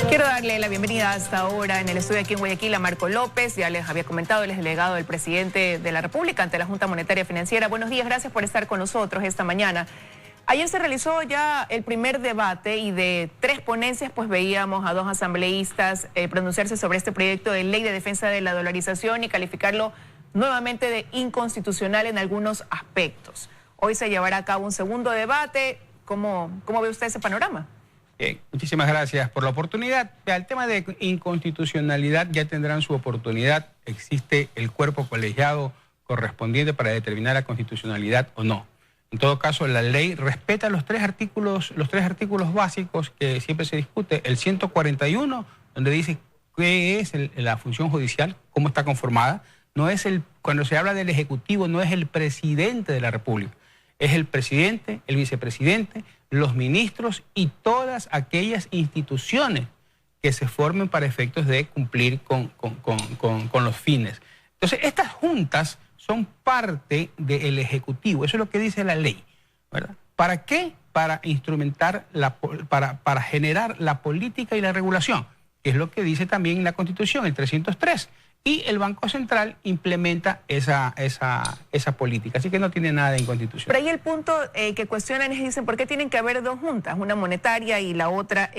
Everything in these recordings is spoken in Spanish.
Quiero darle la bienvenida hasta ahora en el estudio aquí en Guayaquil a Marco López. Ya les había comentado, él es delegado del presidente de la República ante la Junta Monetaria Financiera. Buenos días, gracias por estar con nosotros esta mañana. Ayer se realizó ya el primer debate y de 3 ponencias pues veíamos a 2 asambleístas pronunciarse sobre este proyecto de ley de defensa de la dolarización y calificarlo nuevamente de inconstitucional en algunos aspectos. Hoy se llevará a cabo un segundo debate. ¿Cómo ve usted ese panorama? Muchísimas gracias por la oportunidad. El tema de inconstitucionalidad ya tendrán su oportunidad. Existe el cuerpo colegiado correspondiente para determinar la constitucionalidad o no. En todo caso, la ley respeta los tres artículos básicos que siempre se discute. El 141, donde dice qué es la función judicial, cómo está conformada. Cuando se habla del Ejecutivo, no es el presidente de la República. Es el presidente, el vicepresidente, los ministros y todas aquellas instituciones que se formen para efectos de cumplir con los fines. Entonces, estas juntas son parte del Ejecutivo. Eso es lo que dice la ley, ¿verdad? ¿Para qué? Para instrumentar, para generar la política y la regulación, que es lo que dice también la Constitución, el 303. Y el Banco Central implementa esa política. Así que no tiene nada de inconstitucional. Pero ahí el punto que cuestionan es, dicen, ¿por qué tienen que haber 2 juntas? Una monetaria y la otra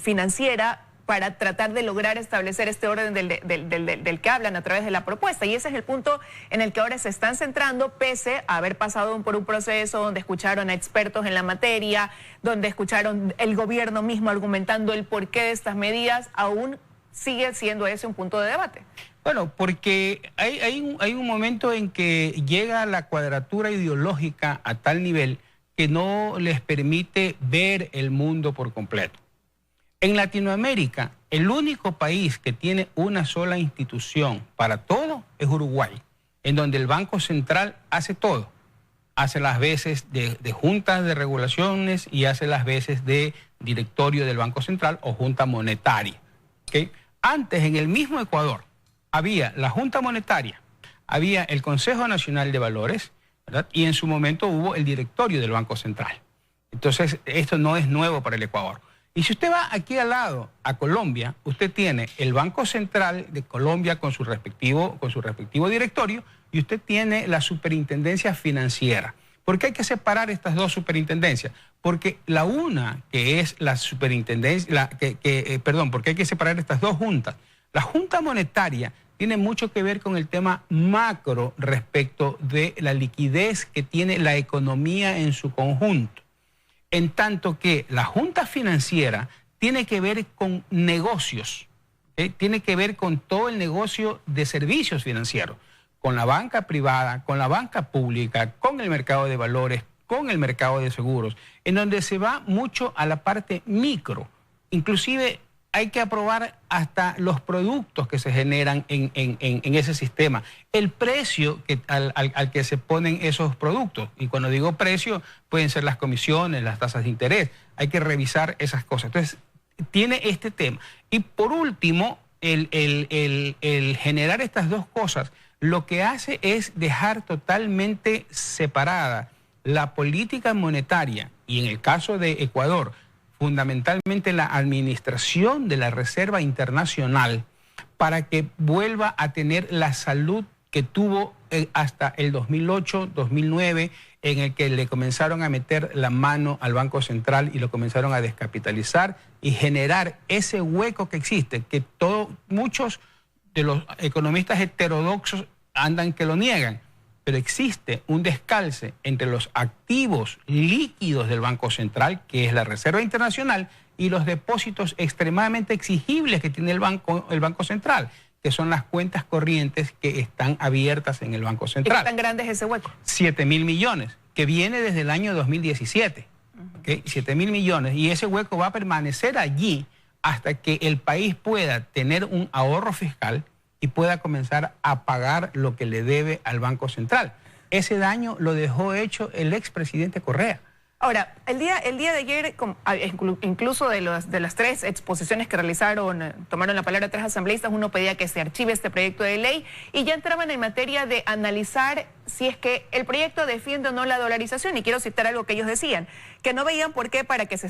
financiera, para tratar de lograr establecer este orden del que hablan a través de la propuesta. Y ese es el punto en el que ahora se están centrando, pese a haber pasado por un proceso donde escucharon a expertos en la materia, donde escucharon el gobierno mismo argumentando el porqué de estas medidas, aún sigue siendo ese un punto de debate. Bueno, porque hay un momento en que llega la cuadratura ideológica a tal nivel que no les permite ver el mundo por completo. En Latinoamérica, el único país que tiene una sola institución para todo es Uruguay, en donde el Banco Central hace todo. Hace las veces de juntas de regulaciones y hace las veces de directorio del Banco Central o junta monetaria. ¿Okay? Antes, en el mismo Ecuador, había la Junta Monetaria, había el Consejo Nacional de Valores, ¿verdad? Y en su momento hubo el directorio del Banco Central. Entonces, esto no es nuevo para el Ecuador. Y si usted va aquí al lado, a Colombia, usted tiene el Banco Central de Colombia con su respectivo directorio y usted tiene la superintendencia financiera. ¿Por qué hay que separar estas dos superintendencias? Porque la una, que es la superintendencia, porque hay que separar estas dos juntas. La Junta Monetaria tiene mucho que ver con el tema macro respecto de la liquidez que tiene la economía en su conjunto. En tanto que la Junta Financiera tiene que ver con negocios, tiene que ver con todo el negocio de servicios financieros, con la banca privada, con la banca pública, con el mercado de valores, con el mercado de seguros, en donde se va mucho a la parte micro. Inclusive hay que aprobar hasta los productos que se generan en ese sistema, el precio al que se ponen esos productos. Y cuando digo precio, pueden ser las comisiones, las tasas de interés. Hay que revisar esas cosas. Entonces, tiene este tema. Y por último, el generar estas dos cosas, lo que hace es dejar totalmente separada la política monetaria, y en el caso de Ecuador, fundamentalmente la administración de la Reserva Internacional, para que vuelva a tener la salud que tuvo hasta el 2008, 2009, en el que le comenzaron a meter la mano al Banco Central y lo comenzaron a descapitalizar y generar ese hueco que existe, que muchos de los economistas heterodoxos andan que lo niegan. Pero existe un descalce entre los activos líquidos del Banco Central, que es la Reserva Internacional, y los depósitos extremadamente exigibles que tiene el Banco Central, que son las cuentas corrientes que están abiertas en el Banco Central. ¿Y qué tan grande es ese hueco? 7.000 millones, que viene desde el año 2017. ¿Okay? 7.000 millones. Y ese hueco va a permanecer allí hasta que el país pueda tener un ahorro fiscal y pueda comenzar a pagar lo que le debe al Banco Central. Ese daño lo dejó hecho el expresidente Correa. Ahora, el día de ayer, incluso de las 3 exposiciones que realizaron, tomaron la palabra 3 asambleístas, uno pedía que se archive este proyecto de ley y ya entraban en materia de analizar si es que el proyecto defiende o no la dolarización. Y quiero citar algo que ellos decían, que no veían por qué para que se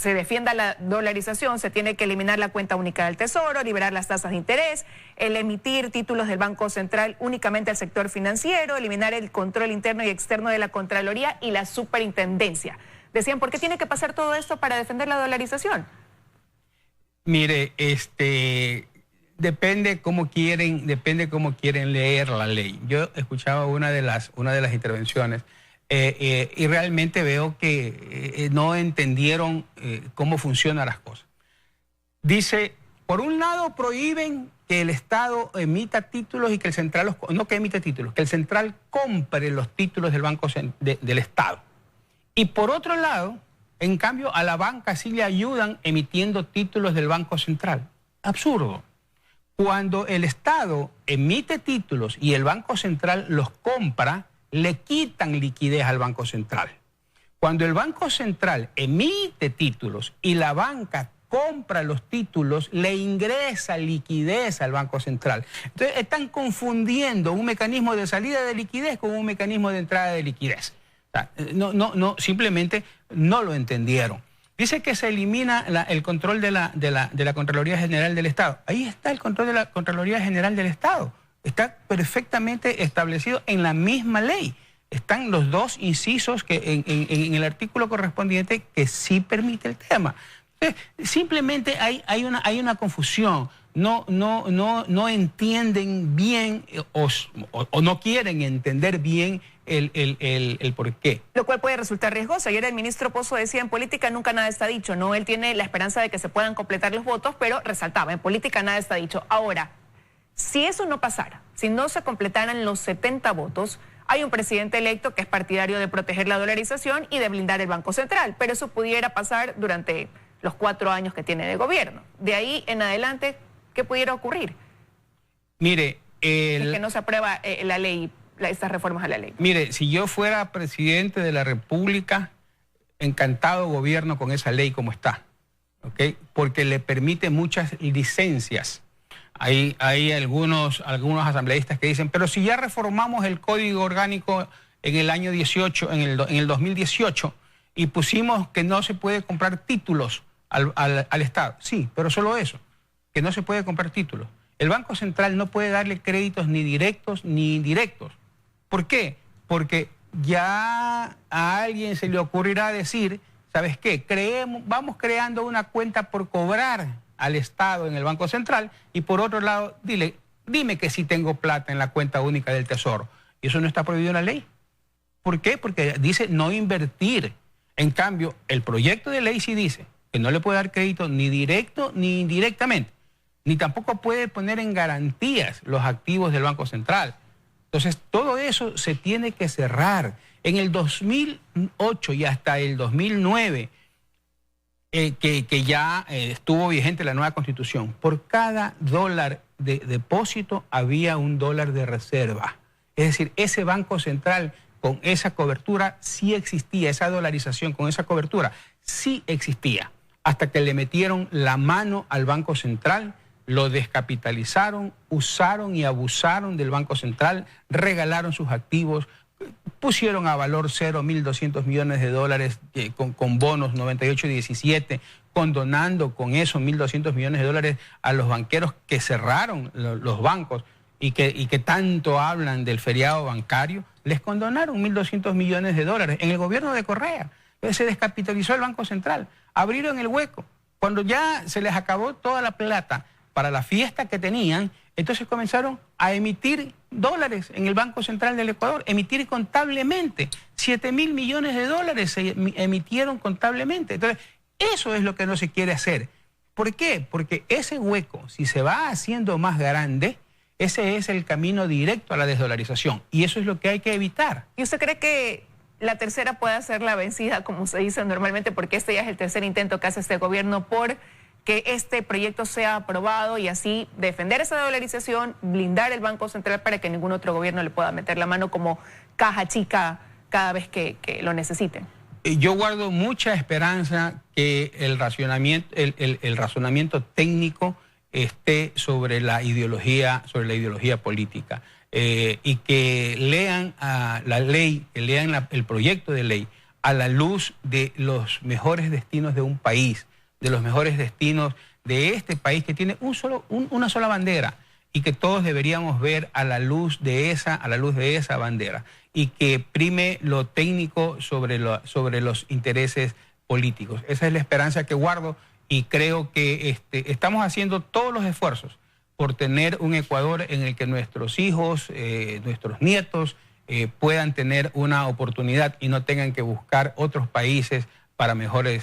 se defienda la dolarización, se tiene que eliminar la cuenta única del Tesoro, liberar las tasas de interés, el emitir títulos del Banco Central únicamente al sector financiero, eliminar el control interno y externo de la Contraloría y la Superintendencia. Decían, ¿por qué tiene que pasar todo esto para defender la dolarización? Mire, depende cómo quieren leer la ley. Yo escuchaba una de las intervenciones y realmente veo que no entendieron cómo funcionan las cosas. Dice, por un lado prohíben que el Estado emita títulos y que el central, no que emita títulos, que el central compre los títulos del Banco del Estado. Y por otro lado, en cambio, a la banca sí le ayudan emitiendo títulos del Banco Central. Absurdo. Cuando el Estado emite títulos y el Banco Central los compra, le quitan liquidez al Banco Central. Cuando el Banco Central emite títulos y la banca compra los títulos, le ingresa liquidez al Banco Central. Entonces están confundiendo un mecanismo de salida de liquidez con un mecanismo de entrada de liquidez. O sea, simplemente no lo entendieron. Dice que se elimina el control de la Contraloría General del Estado. Ahí está el control de la Contraloría General del Estado. Está perfectamente establecido en la misma ley. Están los dos incisos que en el artículo correspondiente que sí permite el tema. Entonces, simplemente hay una confusión. No entienden bien o no quieren entender bien el por qué. Lo cual puede resultar riesgoso. Ayer el ministro Pozo decía, en política nunca nada está dicho. No, él tiene la esperanza de que se puedan completar los votos, pero resaltaba, en política nada está dicho. Ahora, si eso no pasara, si no se completaran los 70 votos, hay un presidente electo que es partidario de proteger la dolarización y de blindar el Banco Central, pero eso pudiera pasar durante los 4 años que tiene de gobierno. De ahí en adelante, ¿qué pudiera ocurrir? Mire, es que no se aprueba la ley, estas reformas a la ley. Mire, si yo fuera presidente de la República, encantado gobierno con esa ley como está, ¿ok? Porque le permite muchas licencias. Hay algunos asambleístas que dicen, pero si ya reformamos el Código Orgánico en el año 18, en el 2018, y pusimos que no se puede comprar títulos al Estado. Sí, pero solo eso, que no se puede comprar títulos. El Banco Central no puede darle créditos ni directos ni indirectos. ¿Por qué? Porque ya a alguien se le ocurrirá decir, ¿sabes qué? Vamos creando una cuenta por cobrar al Estado en el Banco Central y por otro lado, dime que sí tengo plata en la cuenta única del Tesoro. Y eso no está prohibido en la ley. ¿Por qué? Porque dice no invertir. En cambio, el proyecto de ley sí dice que no le puede dar crédito ni directo ni indirectamente, ni tampoco puede poner en garantías los activos del Banco Central. Entonces, todo eso se tiene que cerrar. En el 2008 y hasta el 2009, que ya estuvo vigente la nueva Constitución, por cada dólar de depósito había $1 de reserva. Es decir, ese Banco Central con esa cobertura sí existía, esa dolarización con esa cobertura sí existía, hasta que le metieron la mano al Banco Central, lo descapitalizaron, usaron y abusaron del Banco Central, regalaron sus activos, pusieron a valor cero $1.200 millones con bonos 98 y 17, condonando con esos $1.200 millones a los banqueros que cerraron los bancos y que tanto hablan del feriado bancario. Les condonaron $1.200 millones en el gobierno de Correa. Entonces se descapitalizó el Banco Central, abrieron el hueco. Cuando ya se les acabó toda la plata para la fiesta que tenían, entonces comenzaron a emitir dólares en el Banco Central del Ecuador, emitir contablemente. $7.000 millones se emitieron contablemente. Entonces, eso es lo que no se quiere hacer. ¿Por qué? Porque ese hueco, si se va haciendo más grande, ese es el camino directo a la desdolarización. Y eso es lo que hay que evitar. ¿Y usted cree que la tercera pueda ser la vencida, como se dice normalmente, porque este ya es el tercer intento que hace este gobierno por que este proyecto sea aprobado y así defender esa dolarización, blindar el Banco Central para que ningún otro gobierno le pueda meter la mano como caja chica cada vez que lo necesiten? Yo guardo mucha esperanza que el razonamiento técnico esté sobre la ideología política y que lean la ley, que lean el proyecto de ley a la luz de los mejores destinos de un país, de los mejores destinos de este país que tiene una sola bandera, y que todos deberíamos ver a la luz de esa bandera, y que prime lo técnico sobre los intereses políticos. Esa es la esperanza que guardo, y creo que estamos haciendo todos los esfuerzos por tener un Ecuador en el que nuestros hijos, nuestros nietos puedan tener una oportunidad y no tengan que buscar otros países para mejor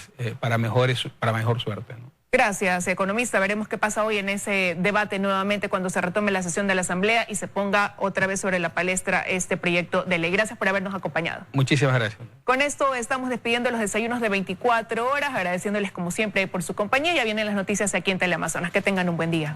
suerte, ¿no? Gracias, economista. Veremos qué pasa hoy en ese debate nuevamente cuando se retome la sesión de la Asamblea y se ponga otra vez sobre la palestra este proyecto de ley. Gracias por habernos acompañado. Muchísimas gracias. Con esto estamos despidiendo los desayunos de 24 horas, agradeciéndoles como siempre por su compañía. Ya vienen las noticias aquí en Teleamazonas. Que tengan un buen día.